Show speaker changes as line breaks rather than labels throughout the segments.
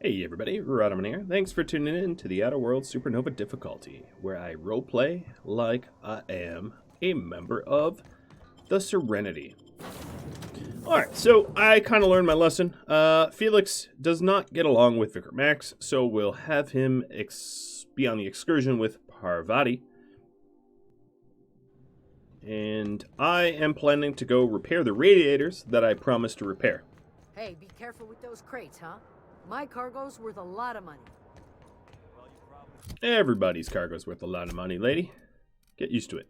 Hey everybody, Rhadamant here. Thanks for tuning in to the Outworlders Supernova difficulty, where I roleplay like I am a member of the Serenity. Alright, so I kind of learned my lesson. Felix does not get along with Vicar Max, so we'll have him be on the excursion with Parvati. And I am planning to go repair the radiators that I promised to repair.
Hey, be careful with those crates, huh? My cargo's worth a lot of money.
Everybody's cargo's worth a lot of money, lady. Get used to it.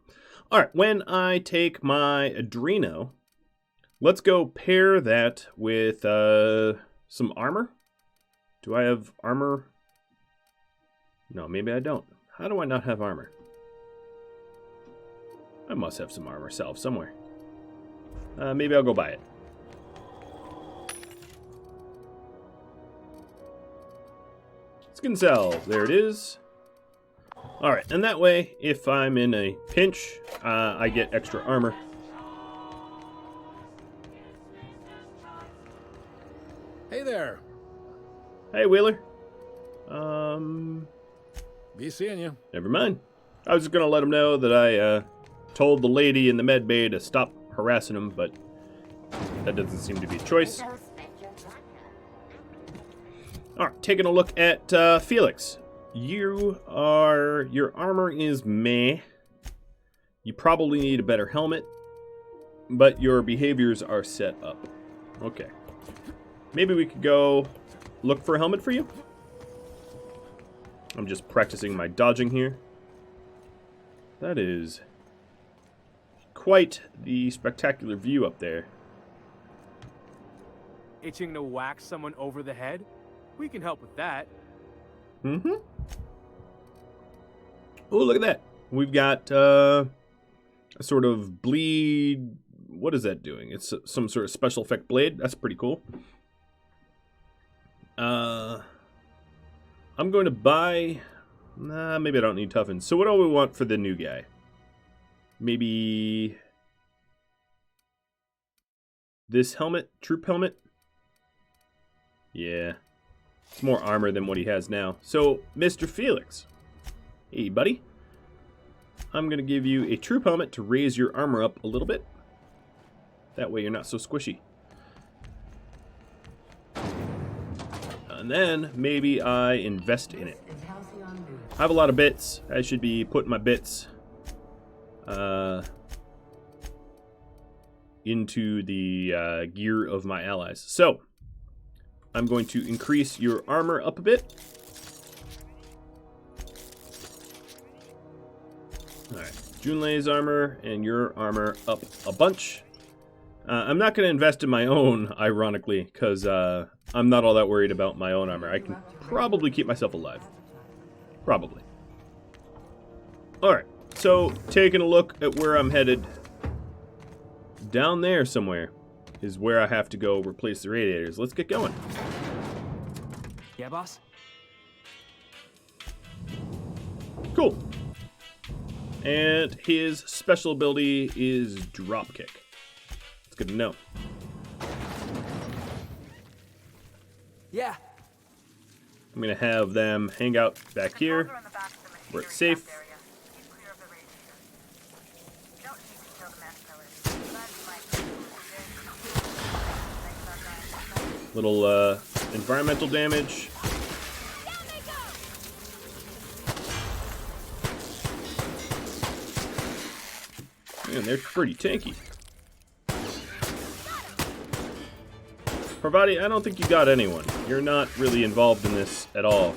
Alright, when I take my Adreno, let's go pair that with some armor. Do I have armor? No, maybe I don't. How do I not have armor? I must have some armor salve somewhere. Maybe I'll go buy it. Skin salve, there it is. Alright, and that way, if I'm in a pinch, I get extra armor.
Hey there.
Hey, Wheeler.
Be seeing you.
Never mind. I was just gonna let him know that I told the lady in the med bay to stop harassing him, but that doesn't seem to be a choice. Alright, taking a look at Felix. Your armor is meh. You probably need a better helmet, but your behaviors are set up. Okay. Maybe we could go look for a helmet for you? I'm just practicing my dodging here. That is quite the spectacular view up there.
Itching to whack someone over the head? We can help with that.
Mm-hmm. Oh, look at that. We've got a sort of bleed. What is that doing? It's some sort of special effect blade. That's pretty cool. I'm going to buy... Nah, maybe I don't need Tuffin. So what do we want for the new guy? Maybe... this helmet? Troop helmet? Yeah. It's more armor than what he has now. So, Mr. Felix. Hey, buddy. I'm going to give you a troop helmet to raise your armor up a little bit. That way you're not so squishy. And then, maybe I invest in it. I have a lot of bits. I should be putting my bits into the gear of my allies. So, I'm going to increase your armor up a bit. Alright, Junlei's armor and your armor up a bunch. I'm not going to invest in my own, ironically, because I'm not all that worried about my own armor. I can probably keep myself alive. Probably. Alright, so taking a look at where I'm headed. Down there somewhere is where I have to go replace the radiators. Let's get going.
Yeah, boss?
Cool. And his special ability is dropkick. It's good to know.
Yeah.
I'm going to have them hang out back here where it's safe. Little environmental damage. Man, they're pretty tanky. Parvati, I don't think you got anyone. You're not really involved in this at all.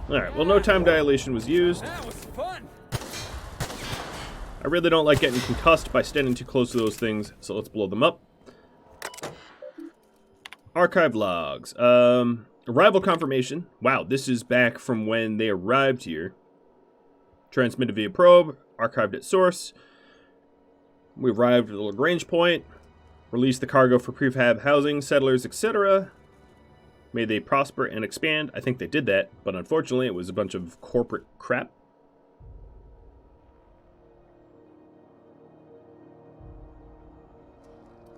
Alright, well, no time dilation was used.
That was fun.
I really don't like getting concussed by standing too close to those things, so let's blow them up. Archive logs. Arrival confirmation. Wow, this is back from when they arrived here. Transmitted via probe. Archived at source. We arrived at the Lagrange point. Released the cargo for prefab housing, settlers, etc. May they prosper and expand. I think they did that, but unfortunately it was a bunch of corporate crap.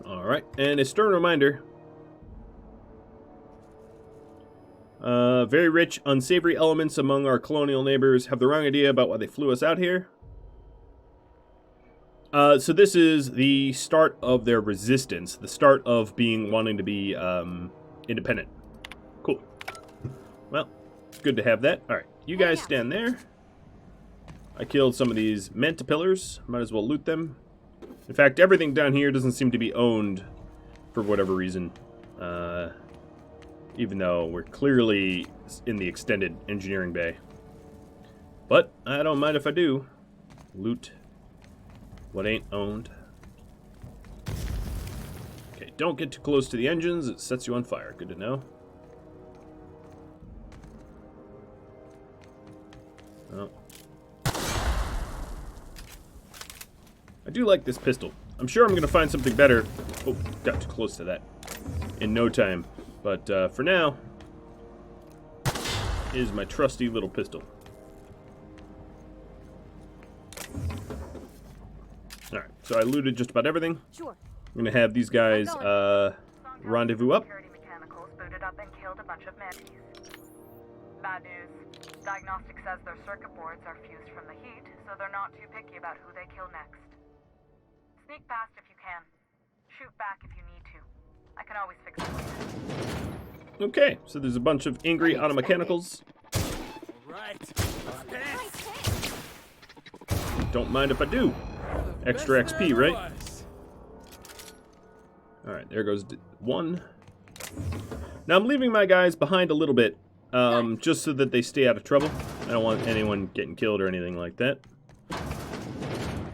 Alright. and a stern reminder. Very rich, unsavory elements among our colonial neighbors have the wrong idea about why they flew us out here. So this is the start of their resistance, the start of wanting to be independent. Cool. Well, it's good to have that. All right, you guys stand there. I killed some of these Mantipillars. Might as well loot them. In fact, everything down here doesn't seem to be owned for whatever reason. Even though we're clearly in the extended engineering bay. But I don't mind if I do. Loot what ain't owned. Okay, don't get too close to the engines. It sets you on fire. Good to know. Oh. I do like this pistol. I'm sure I'm going to find something better. Oh, got too close to that. In no time. But for now, is my trusty little pistol. Alright, so I looted just about everything.
Sure.
I'm going to have these guys rendezvous up.
Security mechanicals booted up and killed a bunch of mantis. Bad news. Diagnostic says their circuit boards are fused from the heat, so they're not too picky about who they kill next. Sneak past if you can. Shoot back if you need to. I can always fix it later.
Okay, so there's a bunch of angry automechanicals.
Right.
Don't mind if I do. Extra XP, right? Alright, there goes one. Now I'm leaving my guys behind a little bit, just so that they stay out of trouble. I don't want anyone getting killed or anything like that.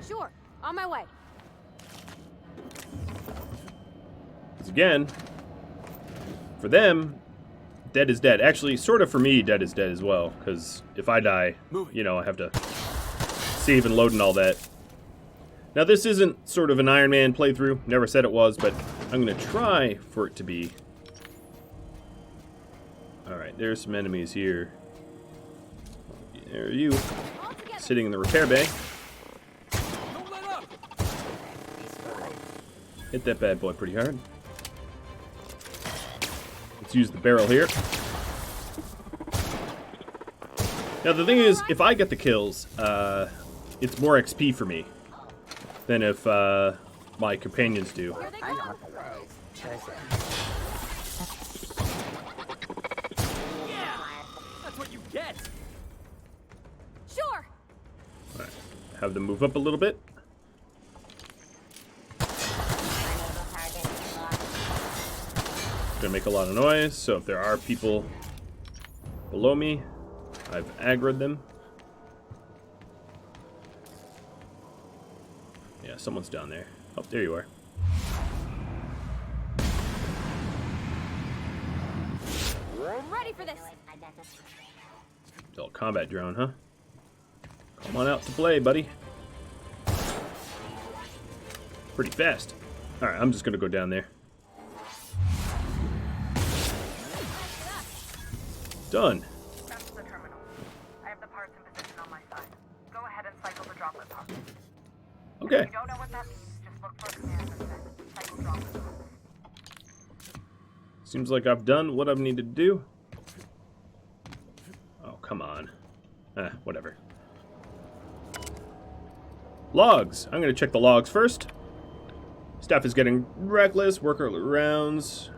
Sure. On my way.
Because again, for them, dead is dead. Actually, sort of for me, dead is dead as well. Because if I die, you know, I have to save and load and all that. Now this isn't sort of an Iron Man playthrough. Never said it was, but I'm going to try for it to be. Alright, there's some enemies here. There are you. Sitting in the repair bay. Hit that bad boy pretty hard. Let's use the barrel here. Now the thing is, if I get the kills, it's more XP for me than if my companions do.
Yeah, that's what you get.
Sure.
All right. Have them move up a little bit. Gonna make a lot of noise, so if there are people below me, I've aggroed them. Yeah, someone's down there. Oh, there you are.
I'm ready for this.
It's all combat drone, huh? Come on out to play, buddy. Pretty fast. Alright, I'm just gonna go down there. Done.
That's the terminal. I have the parts in position on my side. Go ahead and cycle the droplet pods.
Okay.
If you don't know what that means, just look for a command that says cycle droplet pods.
Seems like I've done what I've needed to do. Oh, come on. Whatever. Logs. I'm going to check the logs first. Staff is getting reckless. Work early rounds.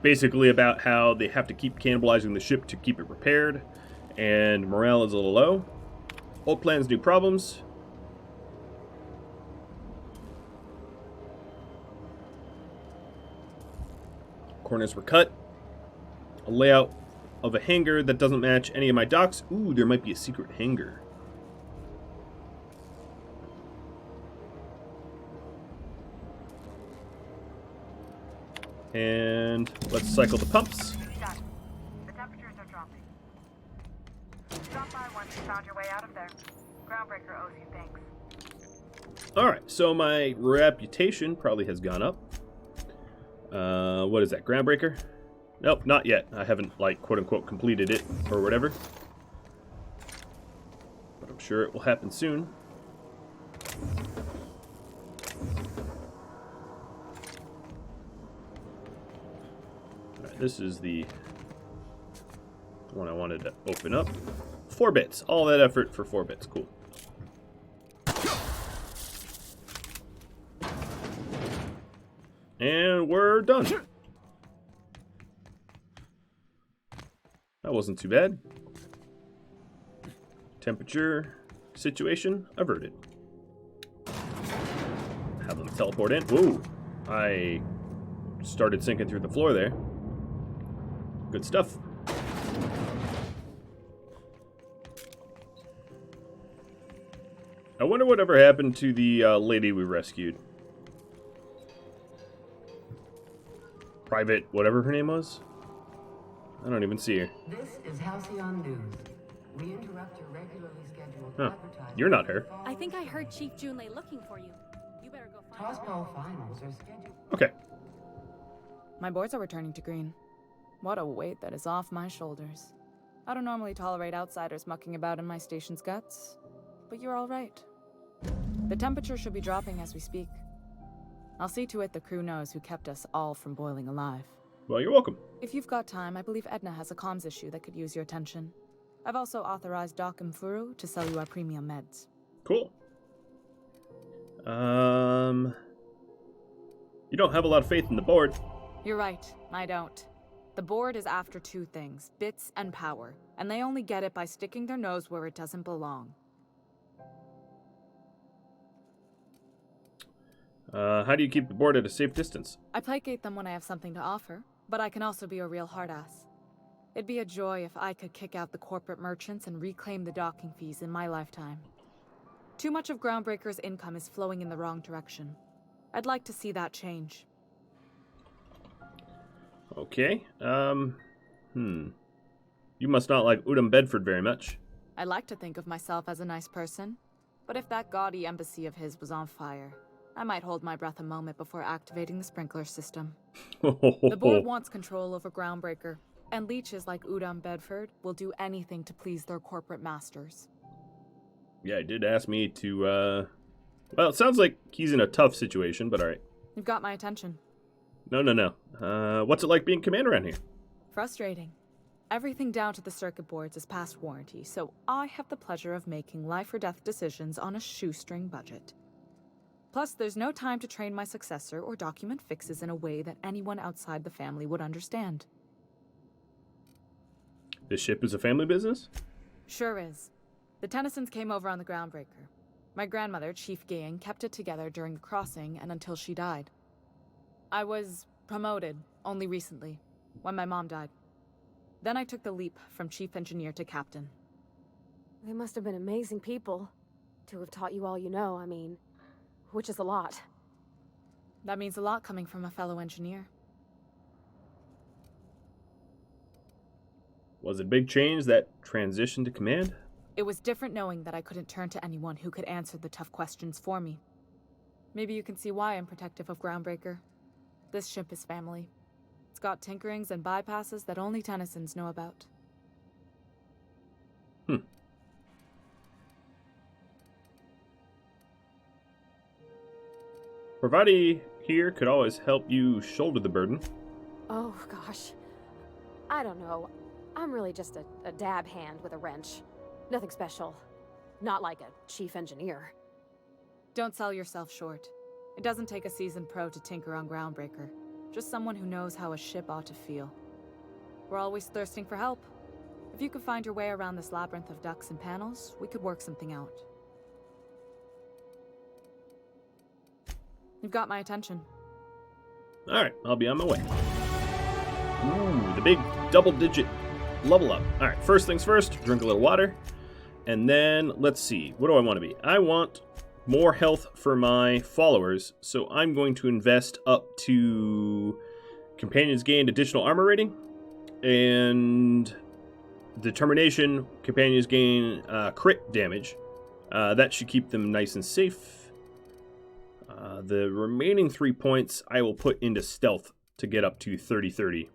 Basically about how they have to keep cannibalizing the ship to keep it repaired. And morale is a little low. Old plans, new problems. Corners were cut. A layout of a hangar that doesn't match any of my docks. Ooh, there might be a secret hangar. And let's cycle the pumps.
Done. The temperatures are dropping. Stop by once you found your way out of there. Groundbreaker owes you thanks.
Alright, so my reputation probably has gone up. What is that, Groundbreaker? Nope, not yet. I haven't, like, quote-unquote completed it or whatever. But I'm sure it will happen soon. this is the one I wanted to open up. 4 bits. All that effort for 4 bits. Cool. And we're done. That wasn't too bad. Temperature situation averted. Have them teleport in. Whoa. I started sinking through the floor there. Good stuff. I wonder whatever happened to the lady we rescued. Private, whatever her name was. I don't even see her.
This is Halcyon News. We interrupt your regularly scheduled
Huh.
advertising.
You're not her.
I think I heard Chief Junlei looking for you. You better go find her.
Tossball finals are scheduled.
Okay.
My boards are returning to green. What a weight that is off my shoulders. I don't normally tolerate outsiders mucking about in my station's guts, but you're all right. The temperature should be dropping as we speak. I'll see to it the crew knows who kept us all from boiling alive.
Well, you're welcome.
If you've got time, I believe Edna has a comms issue that could use your attention. I've also authorized Doc and Furu to sell you our premium meds.
Cool. You don't have a lot of faith in the board.
You're right, I don't. The board is after 2 things, bits and power, and they only get it by sticking their nose where it doesn't belong.
How do you keep the board at a safe distance?
I placate them when I have something to offer, but I can also be a real hard-ass. It'd be a joy if I could kick out the corporate merchants and reclaim the docking fees in my lifetime. Too much of Groundbreaker's income is flowing in the wrong direction. I'd like to see that change.
Okay. You must not like Udom Bedford very much.
I like to think of myself as a nice person, but if that gaudy embassy of his was on fire, I might hold my breath a moment before activating the sprinkler system. The board wants control over Groundbreaker, and leeches like Udom Bedford will do anything to please their corporate masters.
Yeah, he did ask me to, well, it sounds like he's in a tough situation, but alright.
You've got my attention.
No. What's it like being commander around here?
Frustrating. Everything down to the circuit boards is past warranty, so I have the pleasure of making life or death decisions on a shoestring budget. Plus, there's no time to train my successor or document fixes in a way that anyone outside the family would understand.
This ship is a family business?
Sure is. The Tennysons came over on the Groundbreaker. My grandmother, Chief Gayen, kept it together during the crossing and until she died. I was promoted only recently, when my mom died. Then I took the leap from chief engineer to captain.
They must have been amazing people to have taught you all you know, I mean, which is a lot.
That means a lot coming from a fellow engineer.
Was it a big change, that transition to command?
It was different knowing that I couldn't turn to anyone who could answer the tough questions for me. Maybe you can see why I'm protective of Groundbreaker. This ship is family. It's got tinkerings and bypasses that only Tennysons know about.
Parvati here could always help you shoulder the burden.
Oh, gosh. I don't know. I'm really just a dab hand with a wrench. Nothing special. Not like a chief engineer.
Don't sell yourself short. It doesn't take a seasoned pro to tinker on Groundbreaker. Just someone who knows how a ship ought to feel. We're always thirsting for help. If you could find your way around this labyrinth of ducts and panels, we could work something out. You've got my attention.
Alright, I'll be on my way. Ooh, the big double-digit level up. Alright, first things first, drink a little water. And then, let's see, what do I want to be? I want more health for my followers, so I'm going to invest up to companions gained additional armor rating, and determination, companions gain crit damage. That should keep them nice and safe. The remaining 3 points I will put into stealth to get up to 30-30.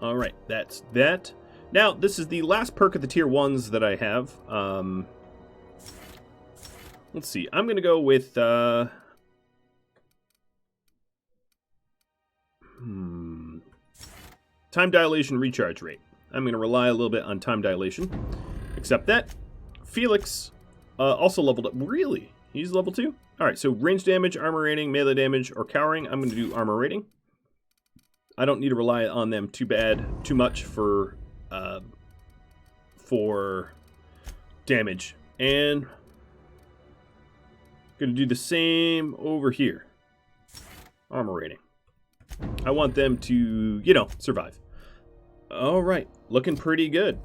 Alright, that's that. Now, this is the last perk of the tier 1s that I have. Let's see, I'm going to go with Time dilation recharge rate. I'm going to rely a little bit on time dilation. Except that Felix also leveled up. Really? He's level 2? Alright, so range damage, armor rating, melee damage, or cowering. I'm going to do armor rating. I don't need to rely on them too much for damage. And going to do the same over here. Armor rating. I want them to, you know, survive. Alright, looking pretty good.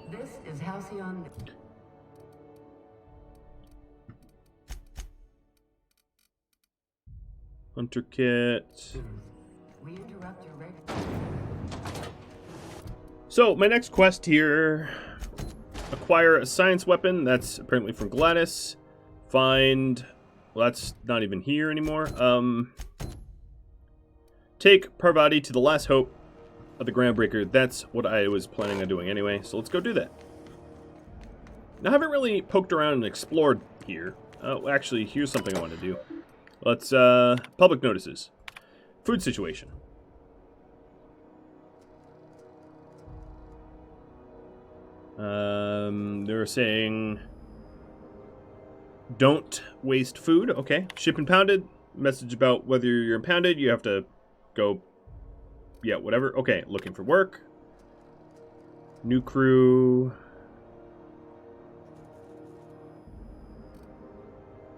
This is Halcyon.
Hunter kit.
We interrupt your
So, my next quest here, acquire a science weapon. That's apparently from Gladys. Find, well, that's not even here anymore. Take Parvati to the last hope of the Groundbreaker. That's what I was planning on doing anyway, so let's go do that. Now, I haven't really poked around and explored here. Actually, here's something I want to do. Let's, public notices. Food situation. They're saying don't waste food. Okay. Ship impounded. Message about whether you're impounded. You have to go. Yeah, whatever. Okay. Looking for work. New crew.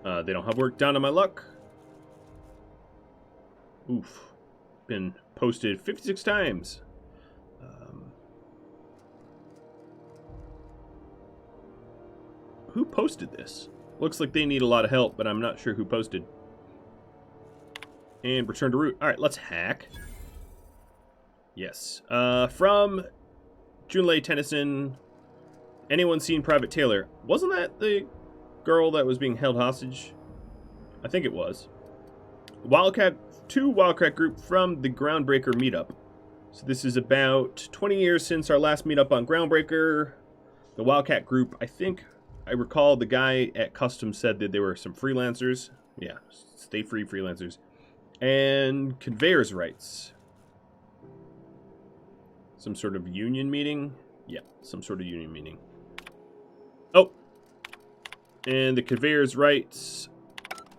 They don't have work. Down on my luck. Oof. Been posted 56 times. Who posted this? Looks like they need a lot of help, but I'm not sure who posted. And return to route. Alright, let's hack. Yes. From Junlei Tennyson. Anyone seen Private Taylor? Wasn't that the girl that was being held hostage? I think it was. Two Wildcat group from the Groundbreaker meetup. So this is about 20 years since our last meetup on Groundbreaker. The Wildcat group, I think, I recall the guy at Customs said that there were some freelancers. Yeah, stay free freelancers. And conveyors rights. Some sort of union meeting? Yeah, some sort of union meeting. Oh! And the conveyors rights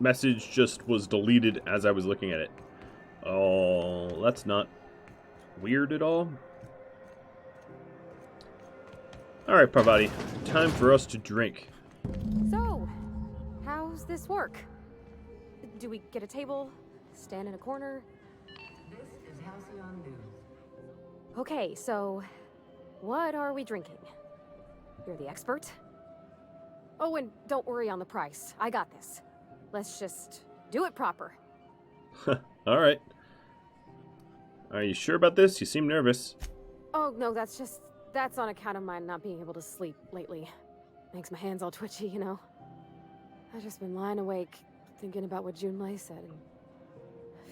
message just was deleted as I was looking at it. Oh, that's not weird at all. Alright, Parvati. Time for us to drink.
So, how's this work? Do we get a table? Stand in a corner?
This is Halcyon News.
Okay, so what are we drinking? You're the expert? Oh, and don't worry on the price. I got this. Let's just do it proper.
Alright. Are you sure about this? You seem nervous.
Oh, no, that's on account of my not being able to sleep lately. Makes my hands all twitchy, you know. I've just been lying awake, thinking about what Junlei said, and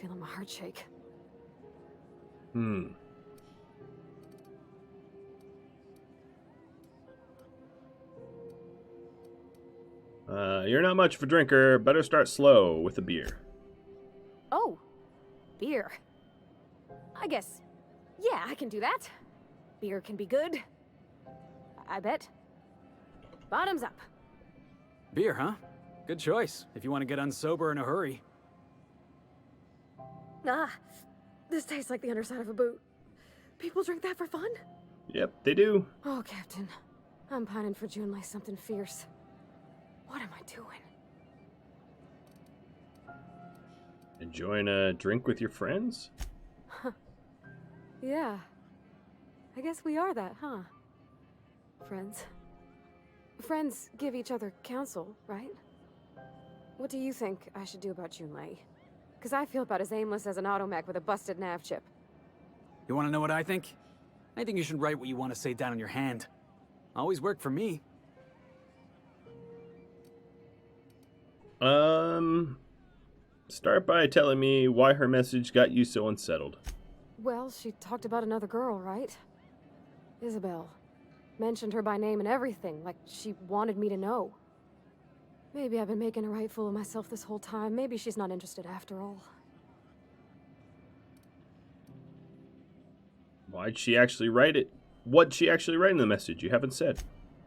feeling my heart shake.
You're not much of a drinker. Better start slow with a beer.
Oh, beer. I guess, yeah, I can do that. Beer can be good. I bet. Bottoms up.
Beer, huh? Good choice, if you want to get unsober in a hurry.
Ah, this tastes like the underside of a boot. People drink that for fun?
Yep, they do.
Oh, Captain. I'm pining for Junlei something fierce. What am I doing?
Enjoying a drink with your friends?
Yeah. I guess we are that, huh? Friends. Friends give each other counsel, right? What do you think I should do about Junlei? Because I feel about as aimless as an automech with a busted nav chip.
You want to know what I think? I think you should write what you want to say down on your hand. Always worked for me.
Start by telling me why her message got you so unsettled.
Well, she talked about another girl, right? Isabel. Mentioned her by name and everything, like she wanted me to know. Maybe I've been making a right fool of myself this whole time. Maybe she's not interested after all.
Why'd she actually write it? What'd she actually write in the message? You haven't said.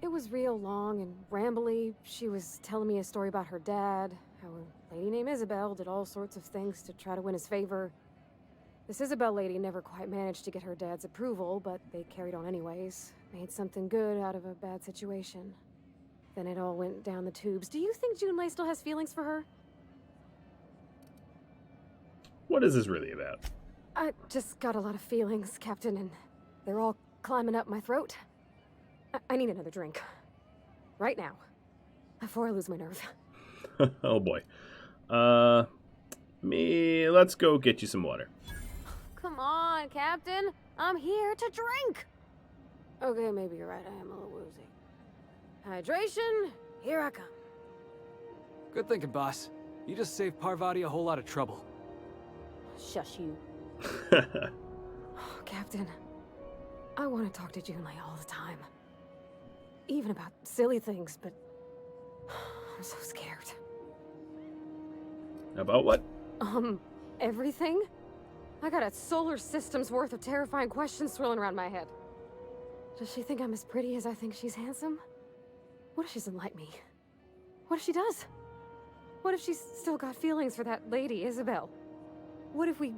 It was real long and rambly. She was telling me a story about her dad, how a lady named Isabel did all sorts of things to try to win his favor. This Isabel lady never quite managed to get her dad's approval, but they carried on anyways. Made something good out of a bad situation. Then it all went down the tubes. Do you think Junlei still has feelings for her?
What is this really about?
I just got a lot of feelings, Captain, and they're all climbing up my throat. I need another drink. Right now. Before I lose my nerve.
Oh boy. Let's go get you some water.
Come on, Captain. I'm here to drink. Okay, maybe you're right. I am a little woozy. Hydration, here I come.
Good thinking, boss. You just saved Parvati a whole lot of trouble.
Shush you. Captain, I want to talk to Junlei all the time. Even about silly things, but I'm so scared.
About what?
Everything? I got a solar system's worth of terrifying questions swirling around my head. Does she think I'm as pretty as I think she's handsome? What if she doesn't like me? What if she does? What if she's still got feelings for that lady, Isabel? What if we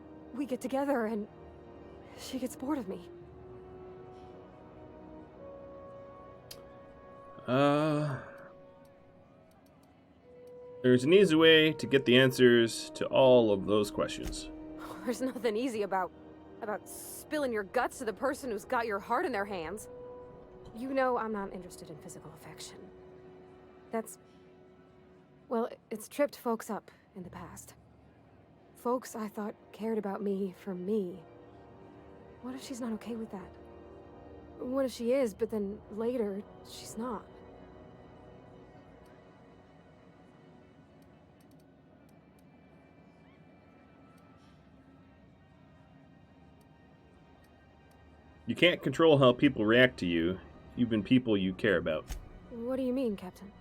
get together and she gets bored of me?
There's an easy way to get the answers to all of those questions.
There's nothing easy about spilling your guts to the person who's got your heart in their hands. You know I'm not interested in physical affection. Well, it's tripped folks up in the past. Folks I thought cared about me for me. What if she's not okay with that? What if she is, but then later, she's not?
You can't control how people react to you, even people you care about.
What do you mean, Captain?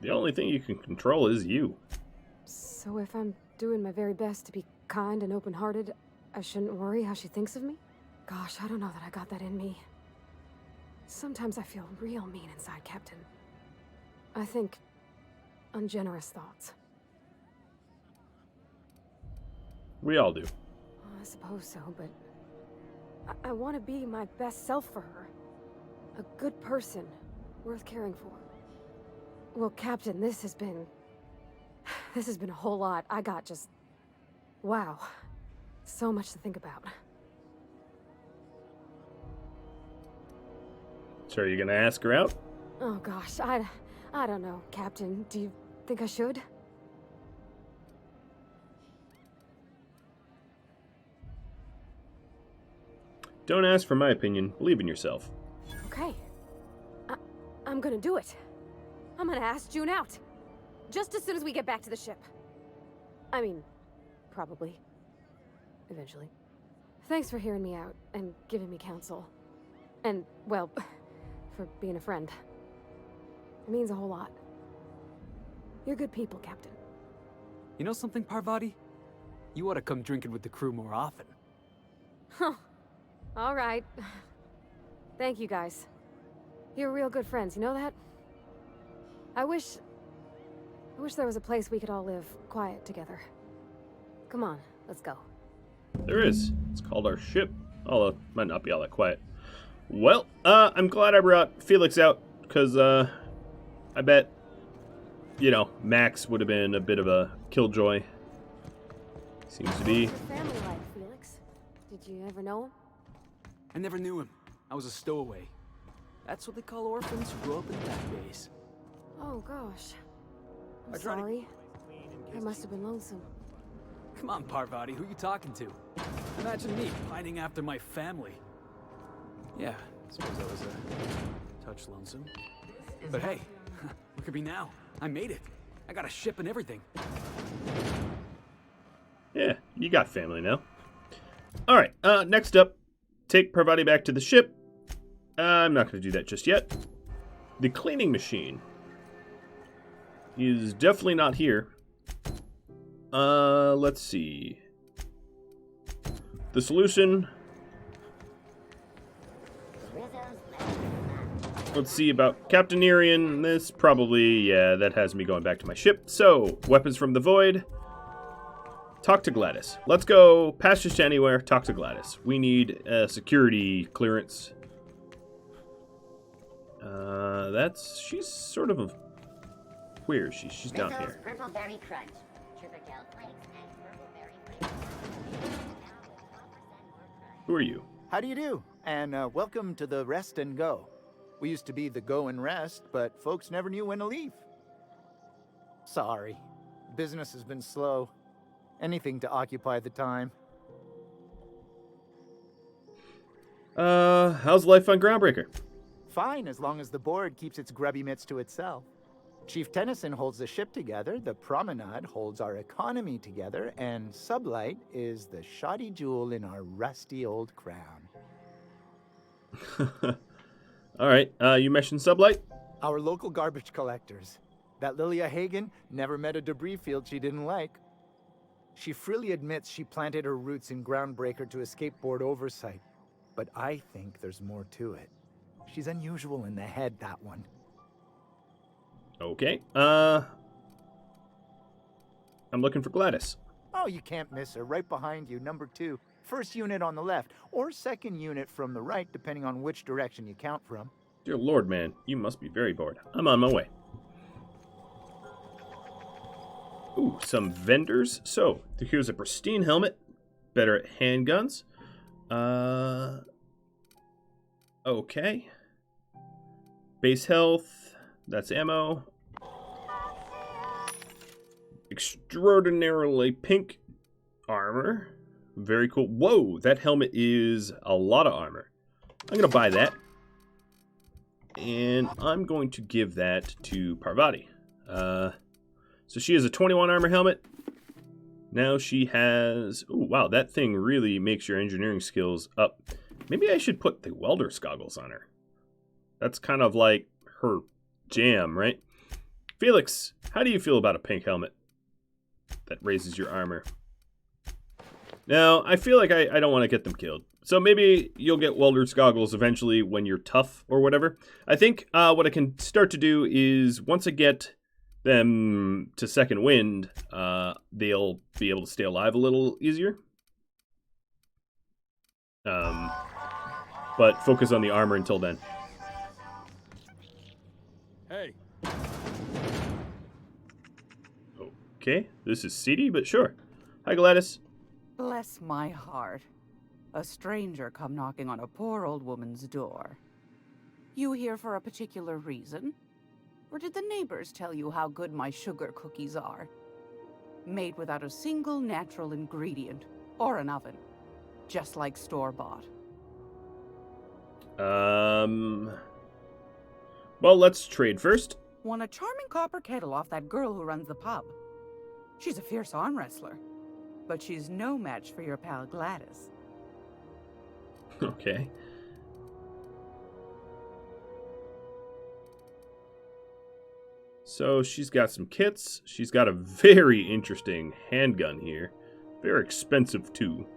The only thing you can control is you.
So if I'm doing my very best to be kind and open-hearted, I shouldn't worry how she thinks of me? Gosh, I don't know that I got that in me. Sometimes I feel real mean inside, Captain. I think ungenerous thoughts.
We all do.
I suppose so, but I want to be my best self for her. A good person, worth caring for. Well, Captain, this has been a whole lot. I got just... wow. So much to think about.
So are you gonna ask her out?
Oh gosh, I don't know, Captain. Do you think I should?
Don't ask for my opinion. Believe in yourself.
Okay. I'm gonna do it. I'm gonna ask June out. Just as soon as we get back to the ship. I mean, probably. Eventually. Thanks for hearing me out and giving me counsel. And, well, for being a friend. It means a whole lot. You're good people, Captain.
You know something, Parvati? You ought to come drinking with the crew more often.
Huh. All right. Thank you, guys. You're real good friends, you know that? I wish there was a place we could all live quiet together. Come on, let's go.
There is. It's called our ship. Although, it might not be all that quiet. Well, I'm glad I brought Felix out, because, I bet, you know, Max would have been a bit of a killjoy. Seems to be.
What's your family like, Felix? Did you ever know him?
I never knew him. I was a stowaway. That's what they call orphans who grow up in that days.
Oh, gosh. I'm
I tried to-
sorry. That must have been lonesome.
Come on, Parvati, who you talking to? Imagine me pining after my family. Yeah, I suppose I was a touch lonesome. But hey, look at me now. I made it. I got a ship and everything.
Yeah, you got family now. Alright, next up, take Parvati back to the ship. I'm not going to do that just yet. The cleaning machine. He is definitely not here. Let's see. The solution. Let's see about Captainerian. This probably, yeah, that has me going back to my ship. So, weapons from the void. Talk to Gladys. Let's go passage to anywhere. Talk to Gladys. We need a security clearance. She's sort of a... Where is she? She's down here.
Purple berry crunch. Sugar gel flakes and purple berry flakes.
Who are you?
How do you do? And welcome to the Rest and Go. We used to be the Go and Rest, but folks never knew when to leave. Sorry. Business has been slow. Anything to occupy the time.
How's life on Groundbreaker?
Fine, as long as the board keeps its grubby mitts to itself. Chief Tennyson holds the ship together, the Promenade holds our economy together, and Sublight is the shoddy jewel in our rusty old crown.
Alright, you mentioned Sublight?
Our local garbage collectors. That Lilia Hagen never met a debris field she didn't like. She freely admits she planted her roots in Groundbreaker to escape board oversight. But I think there's more to it. She's unusual in the head, that one.
Okay, I'm looking for Gladys.
Oh, you can't miss her. Right behind you, number 2. First unit on the left, or second unit from the right, depending on which direction you count from.
Dear Lord, man, you must be very bored. I'm on my way. Ooh, some vendors. So, here's a pristine helmet. Better at handguns. Okay. Base health. That's ammo. Extraordinarily pink armor. Very cool. Whoa, that helmet is a lot of armor. I'm going to buy that. And I'm going to give that to Parvati. So she has a 21 armor helmet. Now she has... Ooh, wow, that thing really makes your engineering skills up. Maybe I should put the welder's goggles on her. That's kind of like her jam, right? Felix, how do you feel about a pink helmet that raises your armor? Now, I feel like I don't want to get them killed. So maybe you'll get welder's goggles eventually when you're tough or whatever. I think what I can start to do is once I get them to second wind, they'll be able to stay alive a little easier. But focus on the armor until then.
Hey.
Okay, this is seedy, but sure. Hi, Gladys.
Bless my heart. A stranger come knocking on a poor old woman's door. You here for a particular reason? Or did the neighbors tell you how good my sugar cookies are? Made without a single natural ingredient, or an oven. Just like store-bought.
Well, let's trade first.
Won a charming copper kettle off that girl who runs the pub. She's a fierce arm wrestler. But she's no match for your pal Gladys.
Okay. So she's got some kits. She's got a very interesting handgun here. Very expensive too.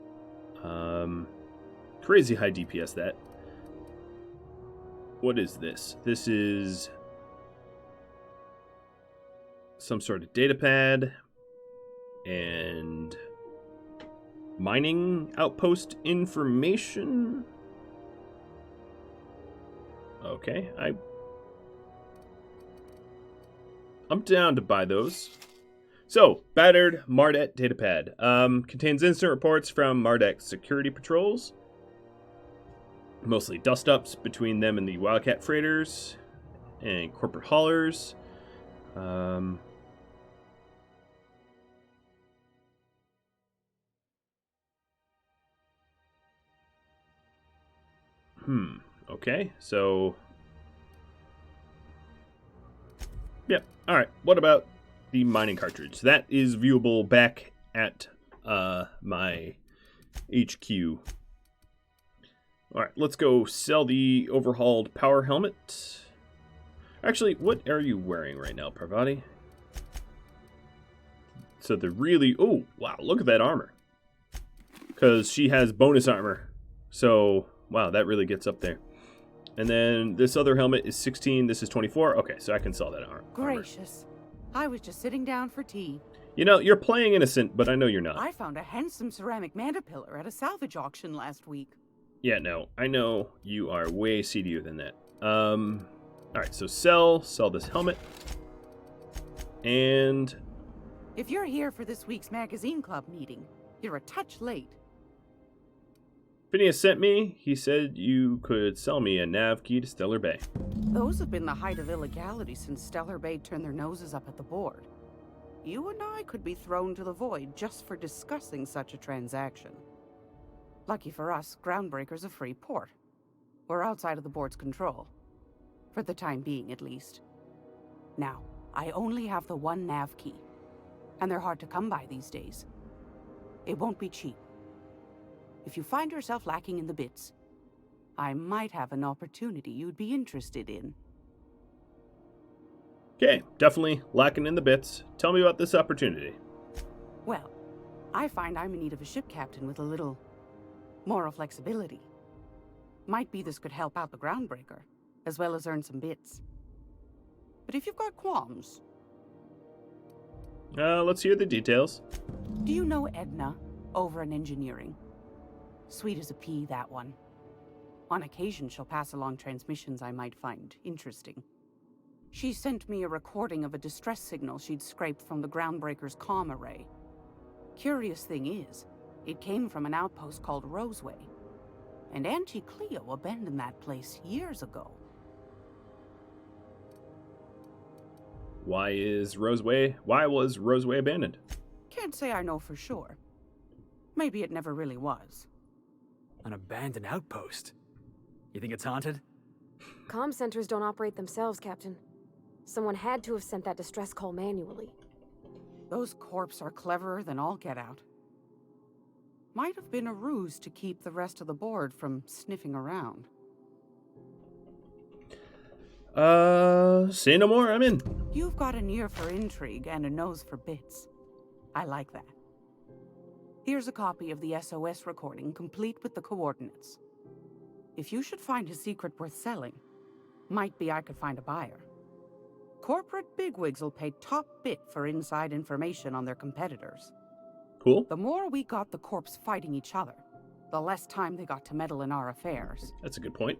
Crazy high DPS that. What is this? This is some sort of data pad and mining outpost information. Okay, I'm down to buy those. So, battered Mardet datapad. Contains instant reports from Mardek's security patrols. Mostly dust-ups between them and the Wildcat freighters and corporate haulers. Okay, so... Yep, alright. What about the mining cartridge? That is viewable back at my HQ. Alright, let's go sell the overhauled power helmet. Actually, what are you wearing right now, Parvati? So the really... Oh, wow, look at that armor. Because she has bonus armor. So, wow, that really gets up there. And then this other helmet is 16. This is 24. Okay, so I can sell that armor.
Gracious. I was just sitting down for tea.
You know, you're playing innocent, but I know you're not.
I found a handsome ceramic mandapillar at a salvage auction last week.
Yeah, no, I know you are way seedier than that. Alright, so sell this helmet. And...
If you're here for this week's magazine club meeting, you're a touch late.
Phineas sent me. He said you could sell me a nav key to Stellar Bay.
Those have been the height of illegality since Stellar Bay turned their noses up at the board. You and I could be thrown to the void just for discussing such a transaction. Lucky for us, Groundbreaker's a free port. We're outside of the board's control. For the time being, at least. Now, I only have the one nav key. And they're hard to come by these days. It won't be cheap. If you find yourself lacking in the bits, I might have an opportunity you'd be interested in.
Okay, definitely lacking in the bits. Tell me about this opportunity.
Well, I find I'm in need of a ship captain with a little moral flexibility. Might be this could help out the Groundbreaker, as well as earn some bits. But if you've got qualms...
let's hear the details.
Do you know Edna, over in engineering? Sweet as a pea, that one. On occasion, she'll pass along transmissions I might find interesting. She sent me a recording of a distress signal she'd scraped from the Groundbreaker's comm array. Curious thing is, it came from an outpost called Roseway. And Auntie Cleo abandoned that place years ago.
Why was Roseway abandoned?
Can't say I know for sure. Maybe it never really was.
An abandoned outpost? You think it's haunted?
Comm centers don't operate themselves, Captain. Someone had to have sent that distress call manually.
Those corps are cleverer than all get out. Might have been a ruse to keep the rest of the board from sniffing around.
Say no more, I'm in.
You've got an ear for intrigue and a nose for bits. I like that. Here's a copy of the SOS recording, complete with the coordinates. If you should find a secret worth selling, might be I could find a buyer. Corporate bigwigs will pay top bit for inside information on their competitors.
Cool.
The more we got the corps fighting each other, the less time they got to meddle in our affairs.
That's a good point.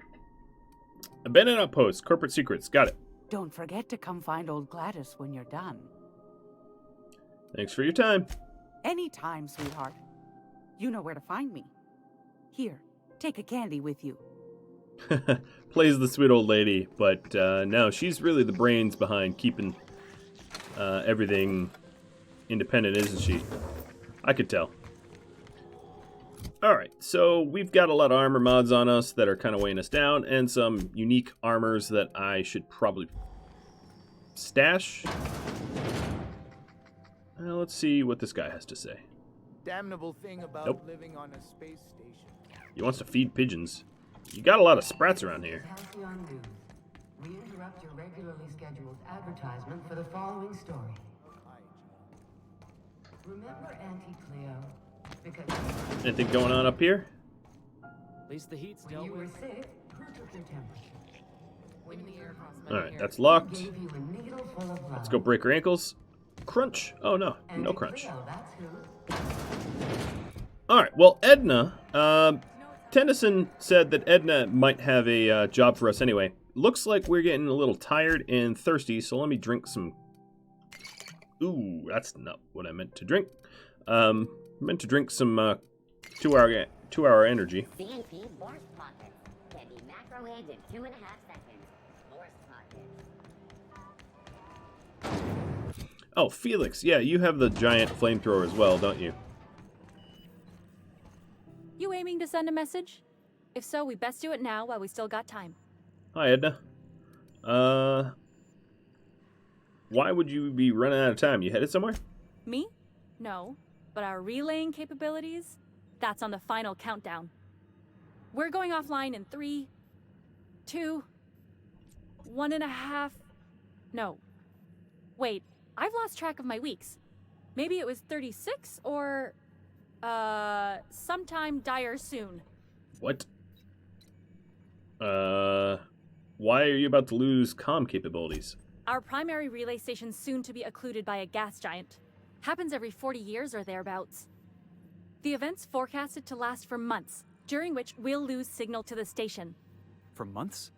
Abandoned outpost, corporate secrets, got it.
Don't forget to come find old Gladys when you're done.
Thanks for your time.
Anytime, sweetheart. You know where to find me. Here, take a candy with you.
Plays the sweet old lady, but no, she's really the brains behind keeping everything independent, isn't she? I could tell. Alright, so we've got a lot of armor mods on us that are kind of weighing us down, and some unique armors that I should probably stash. Let's see what this guy has to say.
Damnable thing about living on a space station.
He wants to feed pigeons. You got a lot of sprats around here.
Halcyon News. We interrupt your regularly scheduled advertisement for the following story. Remember Auntie Cleo? Because
Anything going on up here?
At least the heat's
when
dealt
you were
with.
sick, who took your temperature? When the air
Alright, that's locked.
gave you a needle full of blood.
Let's go break her ankles. Crunch. Oh, no. No
Auntie
crunch.
Cleo, that's who.
Alright, well, Edna. Tennyson said that Edna might have a job for us anyway. Looks like we're getting a little tired and thirsty, so let me drink some... Ooh, that's not what I meant to drink. I meant to drink some 2-hour energy.
CNP Borscht Pockets can be macroaged in 2.5 seconds. Borscht Pockets.
Oh, Felix. Yeah, you have the giant flamethrower as well, don't you?
You aiming to send a message? If so, we best do it now while we still got time.
Hi, Edna. Why would you be running out of time? You headed somewhere?
Me? No. But our relaying capabilities? That's on the final countdown. We're going offline in 3, 2, 1.5... No. Wait, I've lost track of my weeks. Maybe it was 36 or, sometime dire soon.
What? Why are you about to lose comm capabilities?
Our primary relay station's soon to be occluded by a gas giant. Happens every 40 years or thereabouts. The event's forecasted to last for months, during which we'll lose signal to the station.
For months?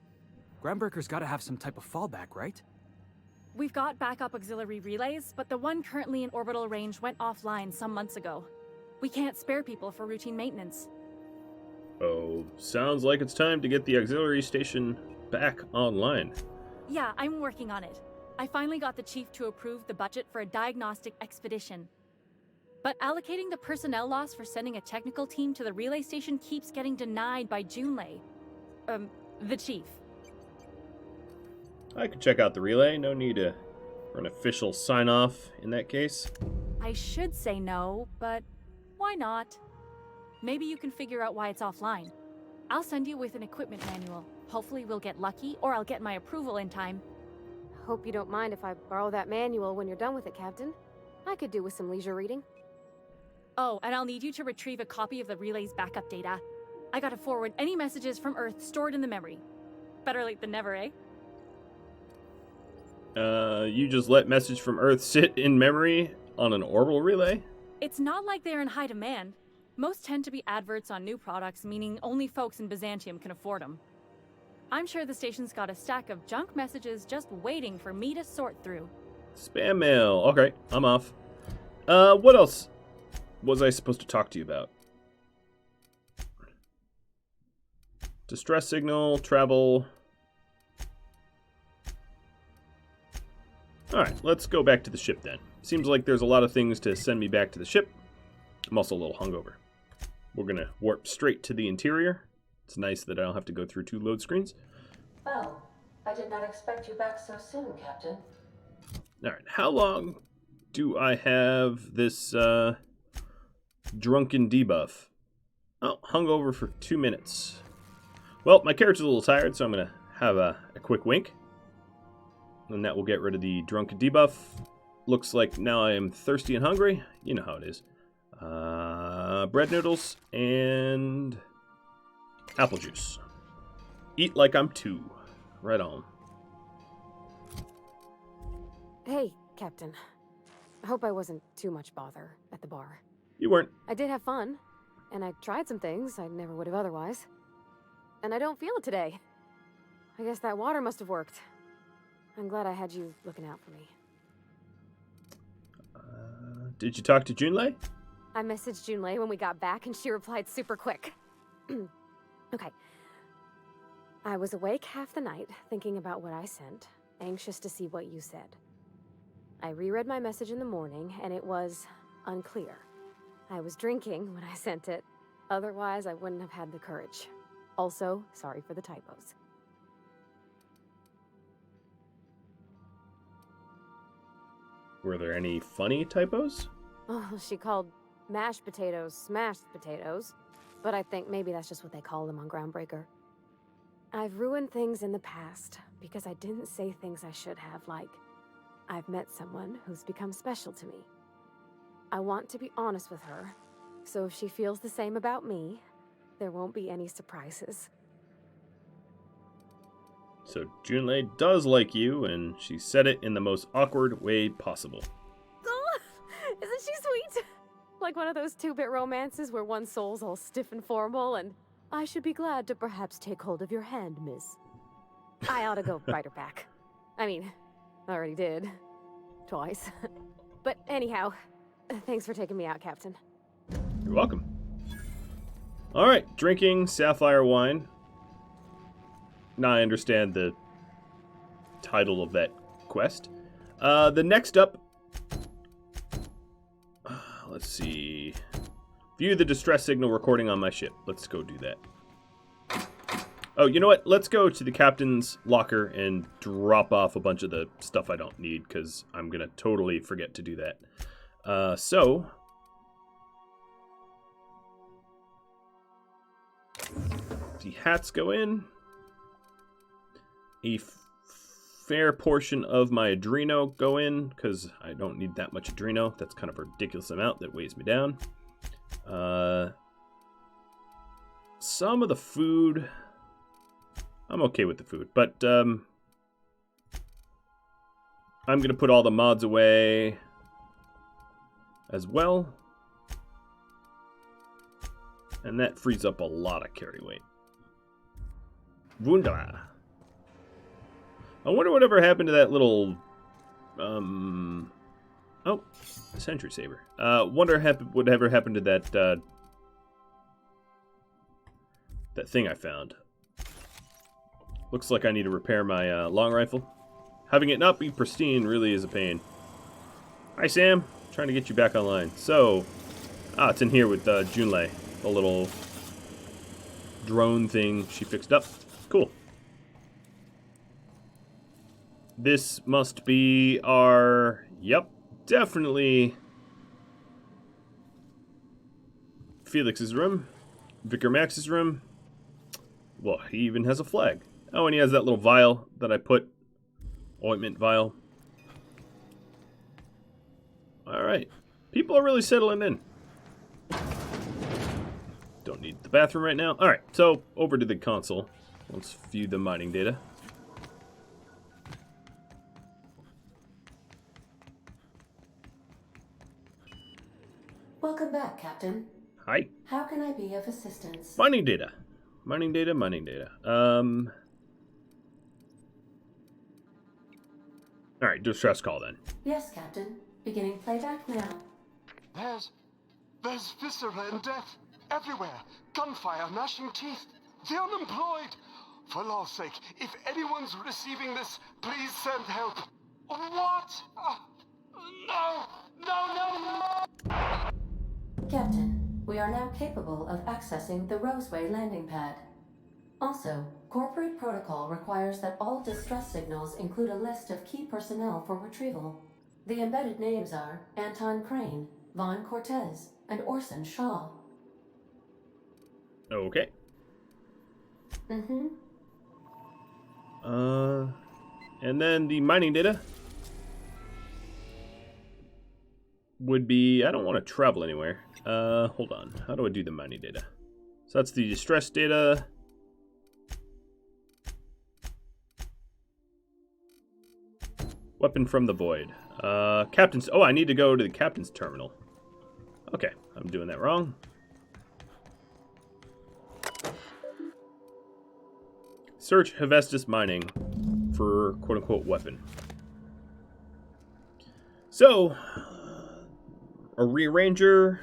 Groundbreaker's gotta have some type of fallback, right?
We've got backup auxiliary relays, but the one currently in orbital range went offline some months ago. We can't spare people for routine maintenance.
Oh, sounds like it's time to get the auxiliary station back online.
Yeah, I'm working on it. I finally got the chief to approve the budget for a diagnostic expedition. But allocating the personnel loss for sending a technical team to the relay station keeps getting denied by Junlei. The chief.
I could check out the relay. No need for an official sign-off in that case.
I should say no, but why not? Maybe you can figure out why it's offline. I'll send you with an equipment manual. Hopefully we'll get lucky, or I'll get my approval in time.
Hope you don't mind if I borrow that manual when you're done with it, Captain. I could do with some leisure reading.
Oh, and I'll need you to retrieve a copy of the relay's backup data. I gotta forward any messages from Earth stored in the memory. Better late than never, eh?
You just let message from Earth sit in memory on an orbital relay?
It's not like they're in high demand. Most tend to be adverts on new products, meaning only folks in Byzantium can afford them. I'm sure the station's got a stack of junk messages just waiting for me to sort through.
Spam mail. Okay, I'm off. What else was I supposed to talk to you about? Distress signal, travel. Alright, let's go back to the ship then. Seems like there's a lot of things to send me back to the ship. I'm also a little hungover. We're gonna warp straight to the interior. It's nice that I don't have to go through 2 load screens.
Well, I did not expect you back so soon, Captain.
Alright, how long do I have this drunken debuff? Oh, hungover for 2 minutes. Well, my character's a little tired, so I'm gonna have a quick wink. And that will get rid of the drunken debuff. Looks like now I am thirsty and hungry. You know how it is. Bread noodles and apple juice. Eat like I'm 2. Right on.
Hey, Captain. I hope I wasn't too much bother at the bar.
You weren't.
I did have fun, and I tried some things I never would have otherwise. And I don't feel it today. I guess that water must have worked. I'm glad I had you looking out for me.
Did you talk to Junlei?
I messaged Junlei when we got back, and she replied super quick. Okay. I was awake half the night, thinking about what I sent, anxious to see what you said. I reread my message in the morning, and it was unclear. I was drinking when I sent it. Otherwise, I wouldn't have had the courage. Also, sorry for the typos.
Were there any funny typos?
Oh, she called mashed potatoes smashed potatoes, but I think maybe that's just what they call them on Groundbreaker. I've ruined things in the past because I didn't say things I should have, like, I've met someone who's become special to me. I want to be honest with her, so if she feels the same about me, there won't be any surprises.
So Junlei does like you, and she said it in the most awkward way possible.
Oh, isn't she sweet? Like one of those 2-bit romances where one soul's all stiff and formal, and I should be glad to perhaps take hold of your hand, miss. I ought to go write her back. I mean, I already did. Twice. But anyhow, thanks for taking me out, Captain.
You're welcome. Alright, drinking sapphire wine. Now I understand the title of that quest. The next up... let's see... View the distress signal recording on my ship. Let's go do that. Oh, you know what? Let's go to the captain's locker and drop off a bunch of the stuff I don't need, because I'm going to totally forget to do that. So... the hats go in. A fair portion of my Adreno go in, because I don't need that much Adreno. That's kind of a ridiculous amount that weighs me down. Some of the food, I'm okay with the food, but I'm going to put all the mods away as well. And that frees up a lot of carry weight. Wunderbar. I wonder whatever happened to that little, oh, Sentry Saber. Wonder whatever happened to that, that thing I found. Looks like I need to repair my, long rifle. Having it not be pristine really is a pain. Hi, Sam. Trying to get you back online. So, it's in here with, Junlei. The little drone thing she fixed up. Cool. This must be our... Yep, definitely Felix's room. Vicar Max's room. Well, he even has a flag. Oh, and he has that little vial that I put. Ointment vial. Alright. People are really settling in. Don't need the bathroom right now. Alright, so over to the console. Let's view the mining data.
Welcome back, Captain.
Hi.
How can I be of assistance?
Mining data. Mining data, mining data. Alright, distress call then.
Yes, Captain. Beginning playback now.
There's viscera and death everywhere. Gunfire, gnashing teeth. The unemployed. For law's sake, if anyone's receiving this, please send help. What? No!
Captain, we are now capable of accessing the Roseway landing pad. Also, corporate protocol requires that all distress signals include a list of key personnel for retrieval. The embedded names are Anton Crane, Vaughn Cortez, and Orson Shaw.
Okay.
Mm-hmm.
And then the mining data would be... I don't want to travel anywhere. Hold on. How do I do the mining data? So that's the distress data. Weapon from the void. Captain's... Oh, I need to go to the captain's terminal. Okay, I'm doing that wrong. Search Hephaestus Mining for quote-unquote weapon. So, a rearranger.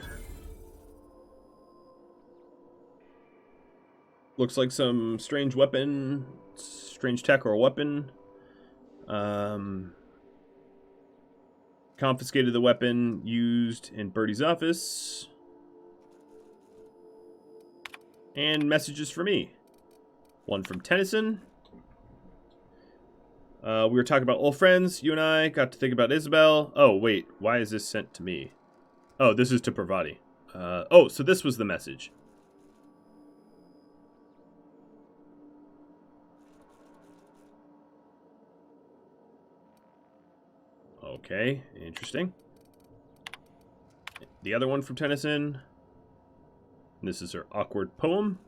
Looks like some strange weapon, strange tech or a weapon. Confiscated the weapon used in Birdie's office. And messages for me. One from Tennyson. We were talking about old friends. You and I got to think about Isabel. Oh, wait. Why is this sent to me? Oh, this is to Pravati. Oh, so this was the message. Okay, interesting. The other one from Tennyson. This is her awkward poem.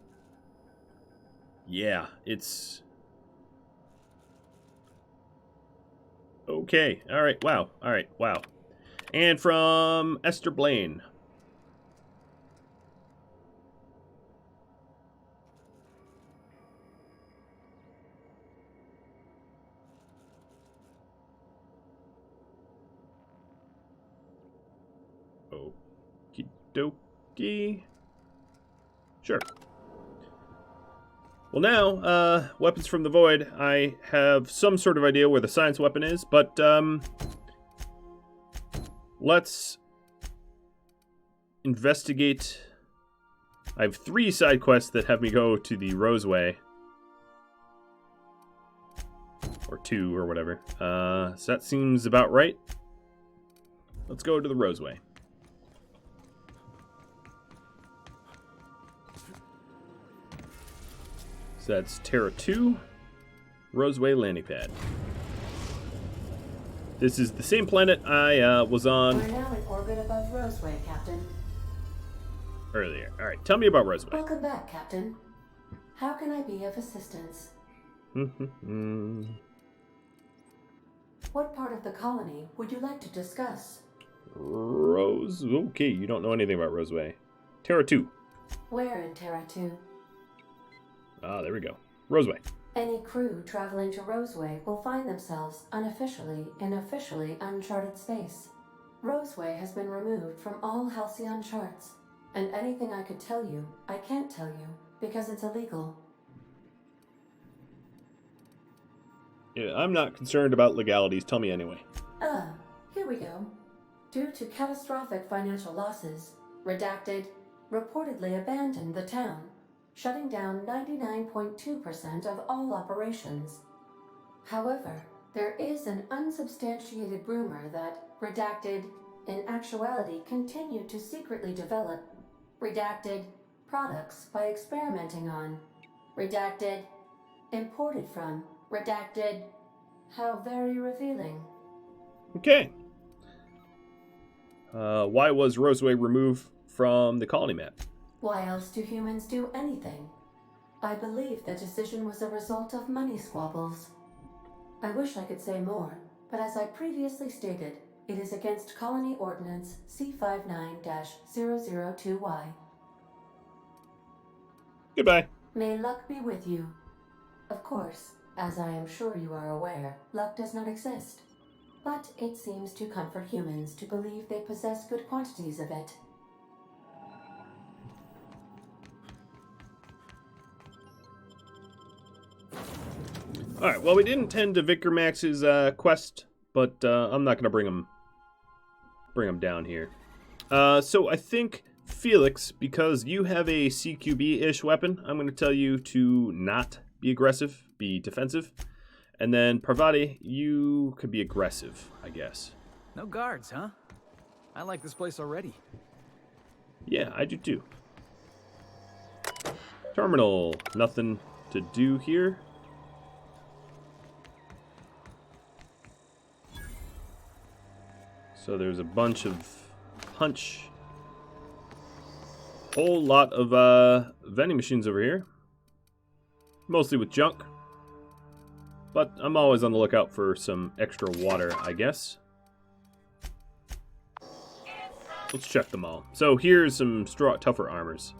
Yeah, it's... Okay, alright, wow, alright, wow. And from Esther Blaine. Okie dokie. Sure. Well now, weapons from the void. I have some sort of idea where the science weapon is, but let's investigate. I have 3 side quests that have me go to the Roseway. Or 2, or whatever. So that seems about right. Let's go to the Roseway. So that's Terra 2, Roseway landing pad. This is the same planet I was on
We're now in orbit above Roseway, Captain.
earlier. All right, tell me about Roseway.
Welcome back, Captain. How can I be of assistance? What part of the colony would you like to discuss?
Rose. Okay, you don't know anything about Roseway. Terra 2.
Where in Terra 2?
Ah, there we go. Roseway.
Any crew traveling to Roseway will find themselves unofficially in officially uncharted space. Roseway has been removed from all Halcyon charts, and anything I could tell you, I can't tell you, because it's illegal.
Yeah, I'm not concerned about legalities. Tell me anyway.
Here we go. Due to catastrophic financial losses, Redacted reportedly abandoned the town, shutting down 99.2% of all operations. However, there is an unsubstantiated rumor that Redacted, in actuality, continued to secretly develop Redacted products by experimenting on Redacted, imported from Redacted. How very revealing.
Okay. Why was Roseway removed from the colony map?
Why else do humans do anything? I believe the decision was a result of money squabbles. I wish I could say more, but as I previously stated, it is against Colony Ordinance C59-002Y.
Goodbye.
May luck be with you. Of course, as I am sure you are aware, luck does not exist. But it seems to comfort humans to believe they possess good quantities of it.
Alright, well, we didn't tend to Vicar Max's quest, but I'm not going to bring him down here. So I think, Felix, because you have a CQB-ish weapon, I'm going to tell you to not be aggressive, be defensive. And then, Parvati, you could be aggressive, I guess.
No guards, huh? I like this place already.
Yeah, I do too. Terminal. Nothing to do here. So there's a bunch of punch. Whole lot of vending machines over here. Mostly with junk. But I'm always on the lookout for some extra water, I guess. Let's check them all. So here's some tougher armors.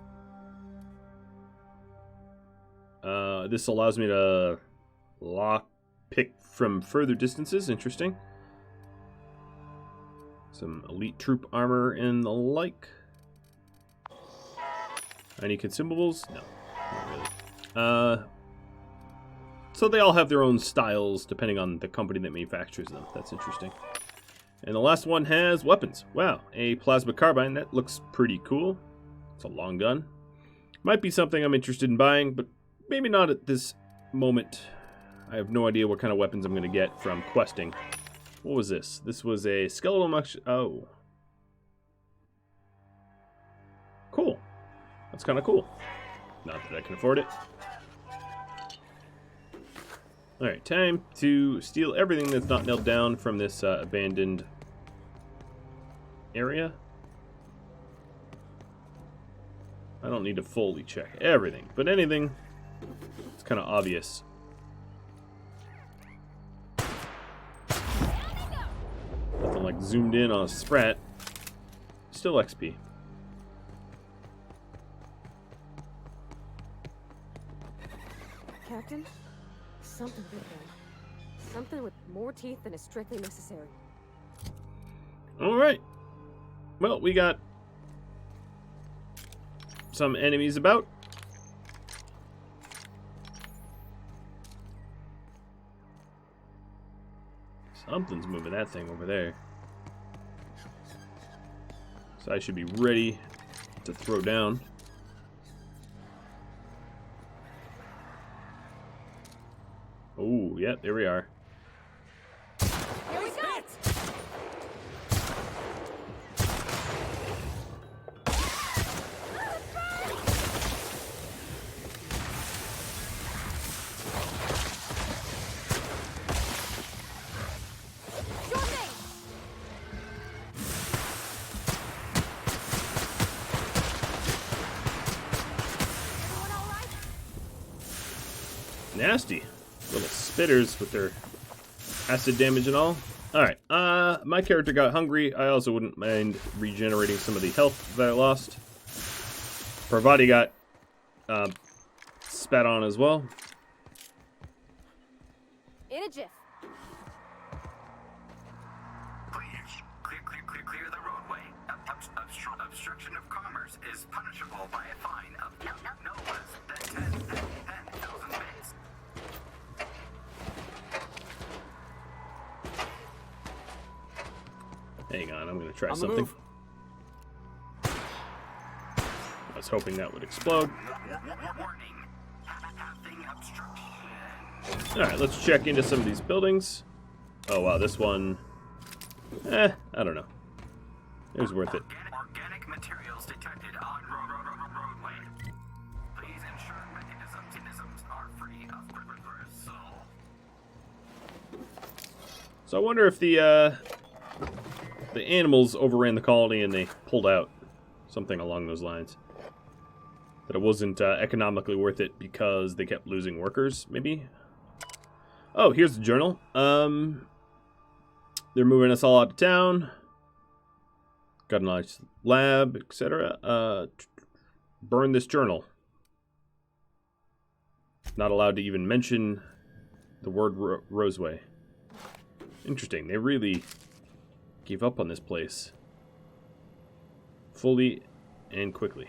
This allows me to pick from further distances. Interesting. Some elite troop armor and the like. Any consumables? No, not really. So they all have their own styles depending on the company that manufactures them. That's interesting. And the last one has weapons. Wow, a plasma carbine. That looks pretty cool. It's a long gun. Might be something I'm interested in buying, but maybe not at this moment. I have no idea what kind of weapons I'm going to get from questing. What was this? This was a skeletal oh. Cool. That's kind of cool. Not that I can afford it. Alright, time to steal everything that's not nailed down from this abandoned area. I don't need to fully check everything, but anything, it's kind of obvious. Nothing like zoomed in on a sprat. Still XP.
Captain? Something big there. Something with more teeth than is strictly necessary.
Alright. Well, we got some enemies about. Something's moving that thing over there. So I should be ready to throw down. Oh, yeah, there we are.
Here we go! Your
Nasty. Little spitters with their acid damage and all. Alright, my character got hungry. I also wouldn't mind regenerating some of the health that I lost. Parvati got spat on as well.
In a jiff.
Clear the roadway. Obstruction of commerce is punishable by a fine of no less than 10,000 bits.
Hang on, I'm going to try something. I was hoping that would explode. Alright, let's check into some of these buildings. Oh wow, this one... I don't know. It was worth it.
Organic materials detected on roadway. Please ensure mechanisms are free of reversal.
So I wonder if the animals overran the colony and they pulled out. Something along those lines. That it wasn't economically worth it because they kept losing workers, maybe? Oh, here's the journal. They're moving us all out of town. Got a nice lab, etc. Burn this journal. Not allowed to even mention the word Roseway. Interesting. They really gave up on this place. Fully and quickly.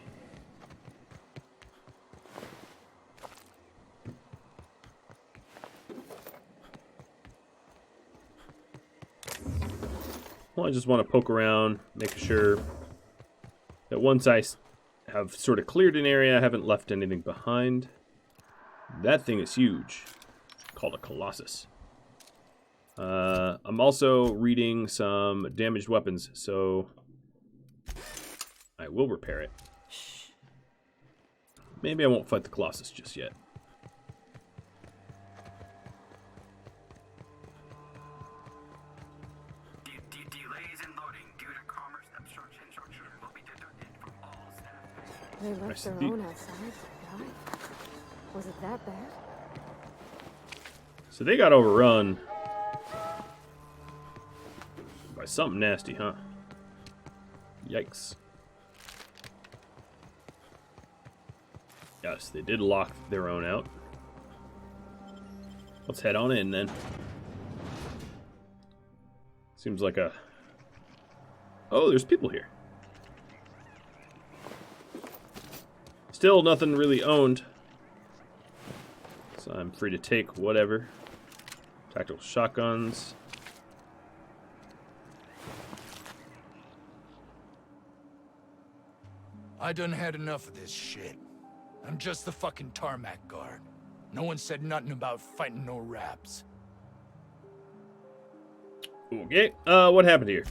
Well, I just want to poke around, make sure that once I have sort of cleared an area, I haven't left anything behind. That thing is huge. Called a Colossus. I'm also reading some damaged weapons, so I will repair it. Maybe I won't fight the Colossus just yet.
They left their own outside to die. Was it that bad?
So they got overrun by something nasty, huh? Yikes. Yes, they did lock their own out. Let's head on in then. Seems like a... Oh, there's people here. Still nothing really owned. So I'm free to take whatever. Tactical shotguns.
I done had enough of this shit. I'm just the fucking tarmac guard. No one said nothing about fighting no raps.
Okay, what happened here?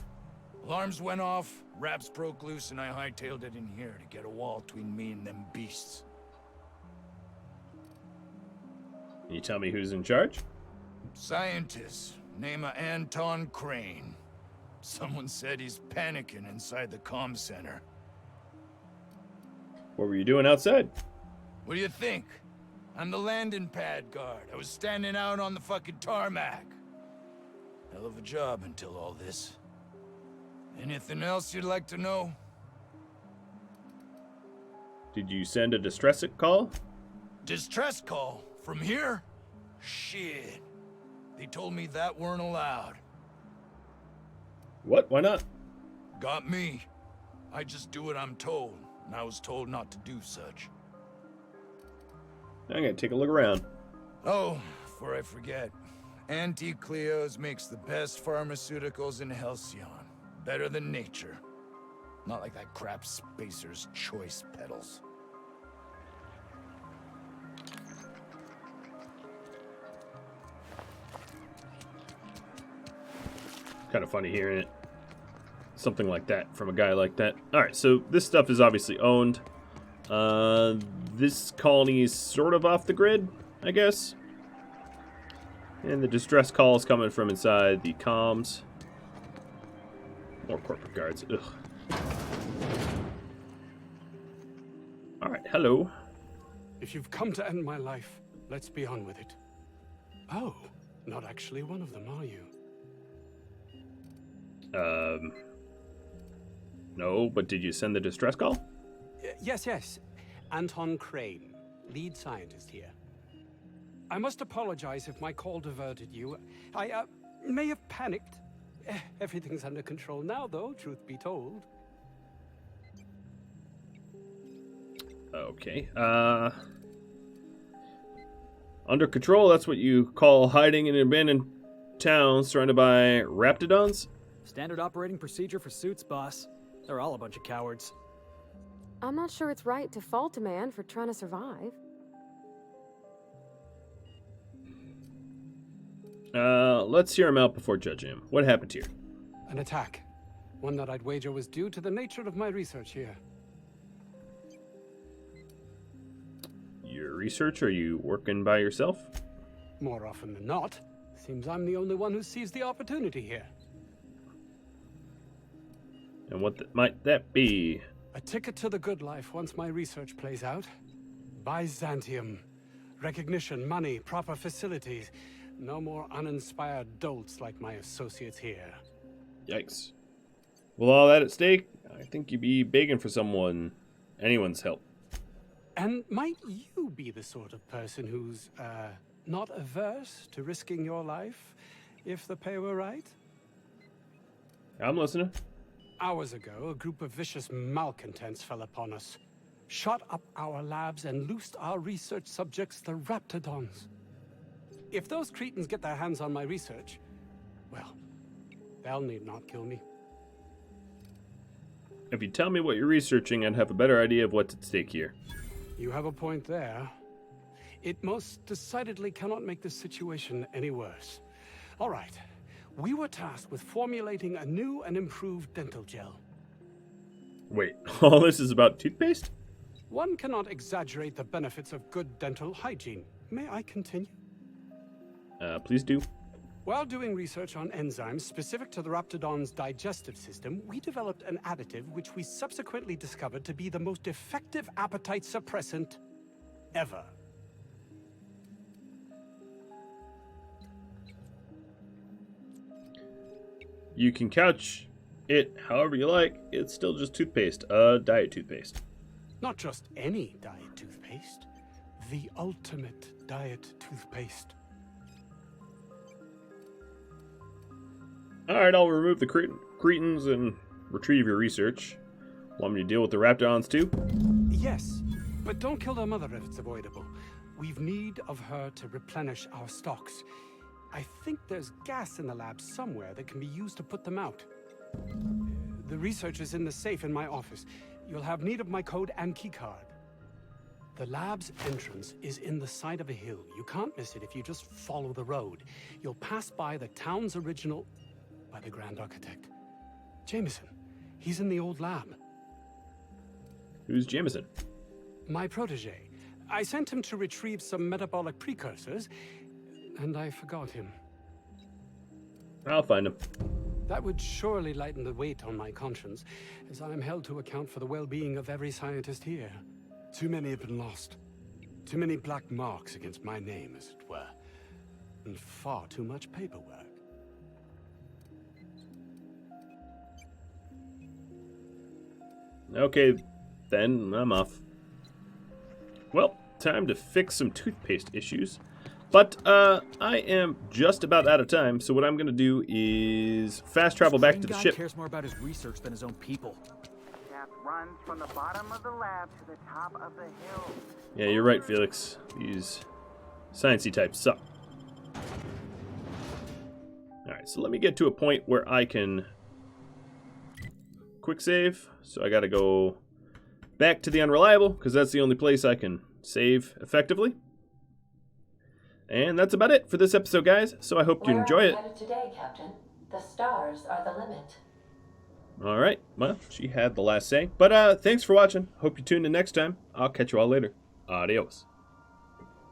Alarms went off, raps broke loose, and I hightailed it in here to get a wall between me and them beasts.
Can you tell me who's in charge?
Scientist, name of Anton Crane. Someone said he's panicking inside the comm center.
What were you doing outside?
What do you think? I'm the landing pad guard. I was standing out on the fucking tarmac. Hell of a job until all this. Anything else you'd like to know?
Did you send a distress call?
Distress call? From here? Shit. They told me that weren't allowed.
What? Why not?
Got me. I just do what I'm told, and I was told not to do such.
I'm gonna take a look around.
Oh, before I forget. Auntie Cleo's makes the best pharmaceuticals in Halcyon. Better than nature. Not like that crap Spacer's Choice pedals.
Kind of funny hearing it. Something like that from a guy like that. Alright, so this stuff is obviously owned. This colony is sort of off the grid, I guess. And the distress call is coming from inside the comms. More corporate guards. Ugh. Alright, hello.
If you've come to end my life, let's be on with it. Oh, not actually one of them, are you?
No, but did you send the distress call?
Yes. Anton Crane, lead scientist here. I must apologize if my call diverted you. I may have panicked. Everything's under control now, though, truth be told.
Okay. Under control, that's what you call hiding in an abandoned town surrounded by raptidons?
Standard operating procedure for suits, boss. They're all a bunch of cowards.
I'm not sure it's right to fault a man for trying to survive.
Let's hear him out before judging him. What happened here?
An attack. One that I'd wager was due to the nature of my research here.
Your research? Are you working by yourself?
More often than not. Seems I'm the only one who sees the opportunity here.
And what might that be?
A ticket to the good life once my research plays out. Byzantium. Recognition, money, proper facilities. No more uninspired dolts like my associates here.
Yikes. With all that at stake, I think you'd be begging for anyone's help.
And might you be the sort of person who's, not averse to risking your life, if the pay were right?
I'm listening.
Hours ago, a group of vicious malcontents fell upon us, shot up our labs and loosed our research subjects, the raptidons. If those cretins get their hands on my research, well, they'll need not kill me.
If you tell me what you're researching, I'd have a better idea of what's at stake here.
You have a point there. It most decidedly cannot make this situation any worse. All right. We were tasked with formulating a new and improved dental gel.
Wait, all this is about toothpaste?
One cannot exaggerate the benefits of good dental hygiene. May I continue?
Please do.
While doing research on enzymes specific to the raptidon's digestive system, we developed an additive which we subsequently discovered to be the most effective appetite suppressant ever.
You can couch it however you like. It's still just toothpaste. Diet toothpaste.
Not just any diet toothpaste. The ultimate diet toothpaste.
Alright, I'll remove the cretins and retrieve your research. Want me to deal with the raptidons too?
Yes, but don't kill their mother if it's avoidable. We've need of her to replenish our stocks. I think there's gas in the lab somewhere that can be used to put them out. The research is in the safe in my office. You'll have need of my code and keycard. The lab's entrance is in the side of a hill. You can't miss it if you just follow the road. You'll pass by the town's original... by the Grand Architect. Jameson. He's in the old lab.
Who's Jameson?
My protege. I sent him to retrieve some metabolic precursors, and I forgot him.
I'll find him.
That would surely lighten the weight on my conscience, as I am held to account for the well-being of every scientist here. Too many have been lost. Too many black marks against my name, as it were. And far too much paperwork.
Okay, then I'm off. Well, time to fix some toothpaste issues. But I am just about out of time, so what I'm going to do is fast travel back to the ship.
Cares more about his research than his own people.
Shaft runs from the bottom of the lab to the top of the hill.
Yeah, you're right, Felix. These sciencey types suck. Alright, so let me get to a point where I can quick save. So I got to go back to the Unreliable, because that's the only place I can save effectively. And that's about it for this episode, guys. So I hope you enjoy it.
Where are we headed today, Captain? The stars are the limit.
All right. Well, she had the last say. But thanks for watching. Hope you tune in next time. I'll catch you all later. Adios.